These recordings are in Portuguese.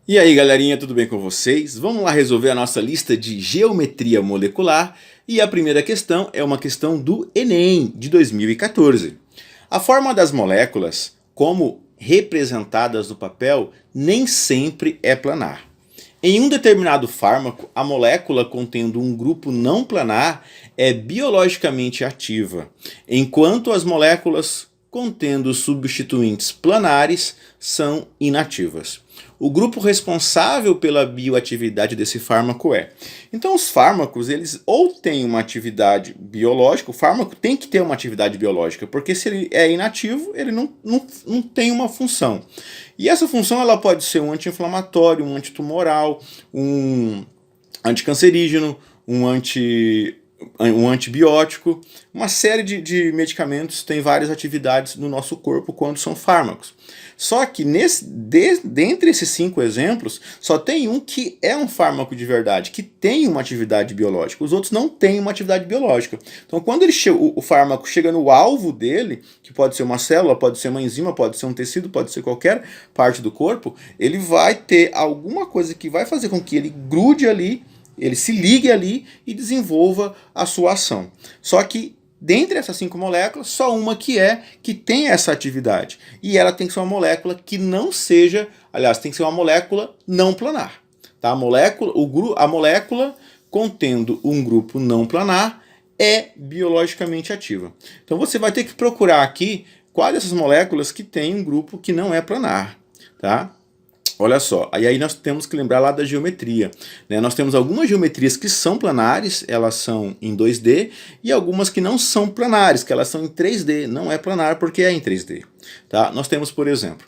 E aí galerinha, tudo bem com vocês? Vamos lá resolver a nossa lista de geometria molecular e a primeira questão é uma questão do Enem de 2014. A forma das moléculas, como representadas no papel, nem sempre é planar. Em um determinado fármaco, a molécula contendo um grupo não planar é biologicamente ativa, enquanto as moléculas contendo substituintes planares são inativas. O grupo responsável pela bioatividade desse fármaco é. Então os fármacos, eles ou têm uma atividade biológica, o fármaco tem que ter uma atividade biológica, porque se ele é inativo, ele não tem uma função. E essa função ela pode ser um anti-inflamatório, um antitumoral, um anticancerígeno, um antibiótico, uma série de medicamentos têm várias atividades no nosso corpo quando são fármacos. Só que dentre esses 5 exemplos, só tem um que é um fármaco de verdade, que tem uma atividade biológica. Os outros não têm uma atividade biológica. Então quando o fármaco chega no alvo dele, que pode ser uma célula, pode ser uma enzima, pode ser um tecido, pode ser qualquer parte do corpo, ele vai ter alguma coisa que vai fazer com que ele grude ali, ele se ligue ali e desenvolva a sua ação. Só que dentre essas 5 moléculas, só uma que tem essa atividade. E ela tem que ser uma molécula que não seja, aliás, tem que ser uma molécula não planar. Tá? A molécula contendo um grupo não planar é biologicamente ativa. Então você vai ter que procurar aqui quais dessas moléculas que tem um grupo que não é planar. Tá? Olha só, aí nós temos que lembrar lá da geometria. Né? Nós temos algumas geometrias que são planares, elas são em 2D, e algumas que não são planares, que elas são em 3D. Não é planar porque é em 3D. Tá? Nós temos, por exemplo,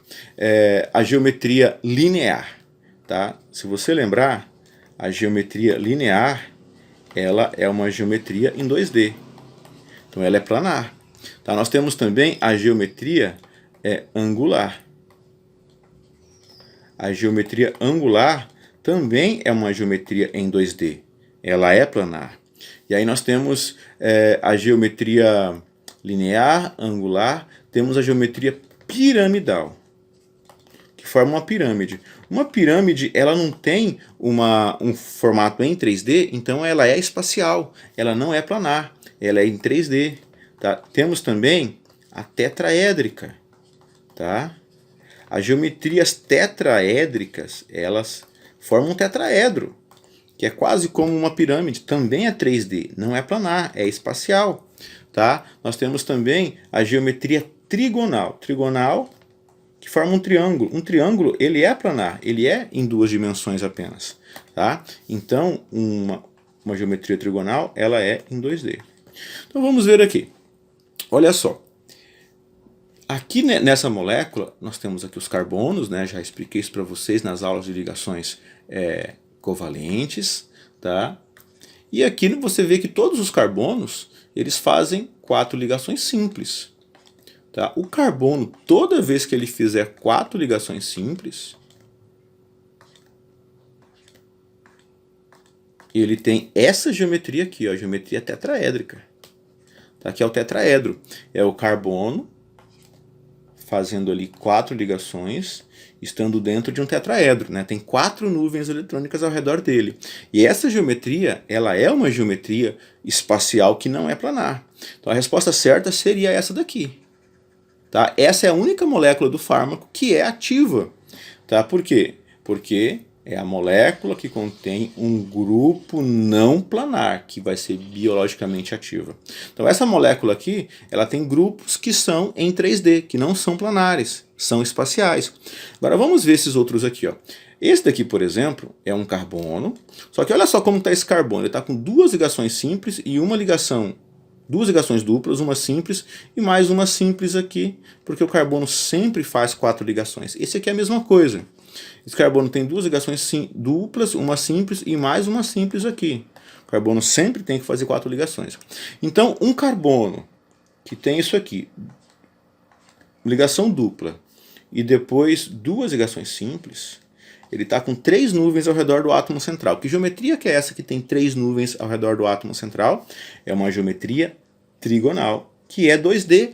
a geometria linear. Tá? Se você lembrar, a geometria linear ela é uma geometria em 2D. Então ela é planar. Tá? Nós temos também a geometria angular. A geometria angular também é uma geometria em 2D. Ela é planar. E aí nós temos a geometria linear, angular, temos a geometria piramidal, que forma uma pirâmide. Uma pirâmide ela não tem um formato em 3D, então ela é espacial, ela não é planar, ela é em 3D. Tá? Temos também a tetraédrica. Tá? As geometrias tetraédricas, elas formam um tetraedro, que é quase como uma pirâmide, também é 3D, não é planar, é espacial. Tá? Nós temos também a geometria trigonal. Trigonal, que forma um triângulo. Um triângulo, ele é planar, ele é em 2 dimensões apenas. Tá? Então, uma geometria trigonal, ela é em 2D. Então vamos ver aqui. Olha só. Aqui nessa molécula, nós temos aqui os carbonos, né? Já expliquei isso para vocês nas aulas de ligações covalentes. Tá? E aqui você vê que todos os carbonos, eles fazem 4 ligações simples. Tá? O carbono, toda vez que ele fizer 4 ligações simples, ele tem essa geometria aqui, ó, a geometria tetraédrica. Tá? Aqui é o tetraedro, é o carbono fazendo ali 4 ligações, estando dentro de um tetraedro, né? Tem 4 nuvens eletrônicas ao redor dele. E essa geometria, ela é uma geometria espacial que não é planar. Então a resposta certa seria essa daqui. Tá? Essa é a única molécula do fármaco que é ativa. Tá? Por quê? Porque é a molécula que contém um grupo não planar, que vai ser biologicamente ativa. Então essa molécula aqui, ela tem grupos que são em 3D, que não são planares, são espaciais. Agora vamos ver esses outros aqui. Ó. Esse daqui, por exemplo, é um carbono, só que olha só como está esse carbono, ele está com 2 ligações simples e uma ligação, 2 ligações duplas, uma simples e mais uma simples aqui, porque o carbono sempre faz 4 ligações. Esse aqui é a mesma coisa. Esse carbono tem 2 ligações duplas, uma simples e mais uma simples aqui. O carbono sempre tem que fazer 4 ligações. Então, um carbono que tem isso aqui, ligação dupla, e depois 2 ligações simples, ele está com 3 nuvens ao redor do átomo central. Que geometria que é essa que tem 3 nuvens ao redor do átomo central? É uma geometria trigonal, que é 2D.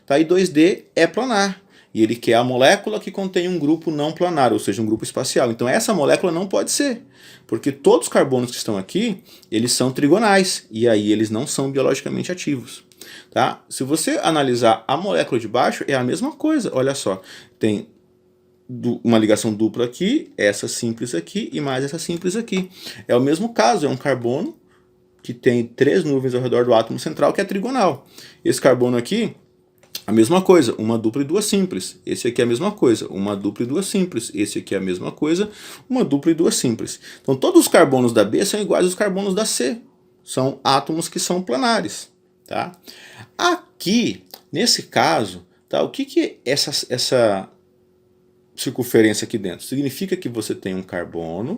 Tá? E 2D é planar. E ele quer a molécula que contém um grupo não planar, ou seja, um grupo espacial. Então essa molécula não pode ser, porque todos os carbonos que estão aqui, eles são trigonais, e aí eles não são biologicamente ativos. Tá? Se você analisar a molécula de baixo, é a mesma coisa. Olha só, tem uma ligação dupla aqui, essa simples aqui e mais essa simples aqui. É o mesmo caso, é um carbono que tem 3 nuvens ao redor do átomo central, que é trigonal. Esse carbono aqui, a mesma coisa, uma dupla e duas simples. Esse aqui é a mesma coisa, uma dupla e duas simples. Esse aqui é a mesma coisa, uma dupla e duas simples. Então todos os carbonos da B são iguais aos carbonos da C. São átomos que são planares. Tá? Aqui, nesse caso, tá, o que é essa circunferência aqui dentro? Significa que você tem um carbono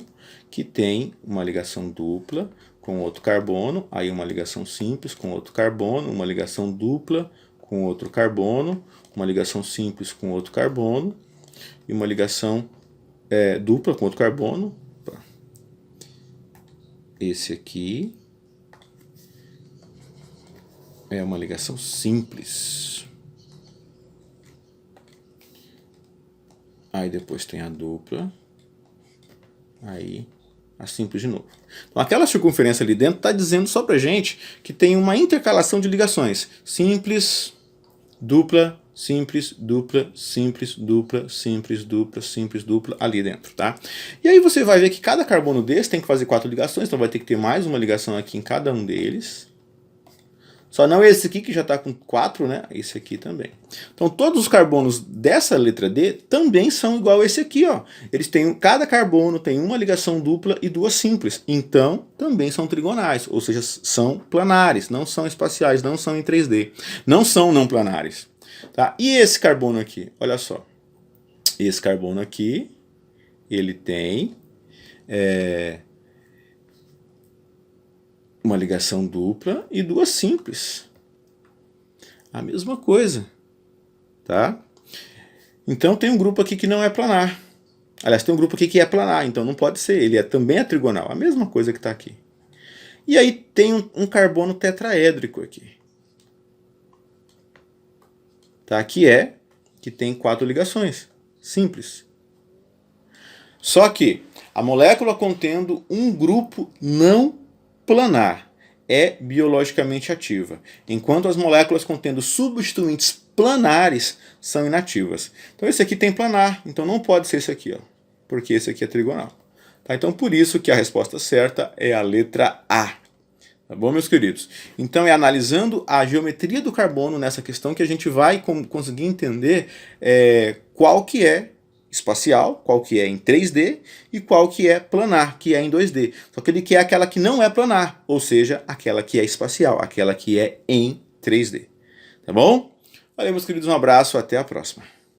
que tem uma ligação dupla com outro carbono, aí uma ligação simples com outro carbono, uma ligação dupla com outro carbono, uma ligação simples com outro carbono e uma ligação dupla com outro carbono. Esse aqui é uma ligação simples. Aí depois tem a dupla. Aí a simples de novo. Então aquela circunferência ali dentro está dizendo só pra gente que tem uma intercalação de ligações. Simples, dupla, simples, dupla, simples, dupla, simples, dupla, simples, dupla, ali dentro, tá? E aí você vai ver que cada carbono desse tem que fazer 4 ligações, então vai ter que ter mais uma ligação aqui em cada um deles. Só não esse aqui que já está com 4, né? Esse aqui também. Então todos os carbonos dessa letra D também são igual a esse aqui, ó. Eles têm, cada carbono tem uma ligação dupla e duas simples. Então também são trigonais, ou seja, são planares, não são espaciais, não são em 3D. Não são não planares. Tá? E esse carbono aqui, olha só. Esse carbono aqui, ele tem uma ligação dupla e duas simples. A mesma coisa, tá? Então tem um grupo aqui que não é planar. Aliás, tem um grupo aqui que é planar, então não pode ser. Ele também é trigonal, a mesma coisa que está aqui. E aí tem um carbono tetraédrico aqui. Tá? Que tem 4 ligações. Simples. Só que a molécula contendo um grupo não planar é biologicamente ativa, enquanto as moléculas contendo substituintes planares são inativas. Então esse aqui tem planar, então não pode ser esse aqui, ó, porque esse aqui é trigonal. Tá? Então por isso que a resposta certa é a letra A. Tá bom, meus queridos? Então é analisando a geometria do carbono nessa questão que a gente vai conseguir entender qual que é espacial, qual que é em 3D e qual que é planar, que é em 2D. Só que ele quer aquela que não é planar, ou seja, aquela que é espacial, aquela que é em 3D. Tá bom? Valeu, meus queridos, um abraço, até a próxima.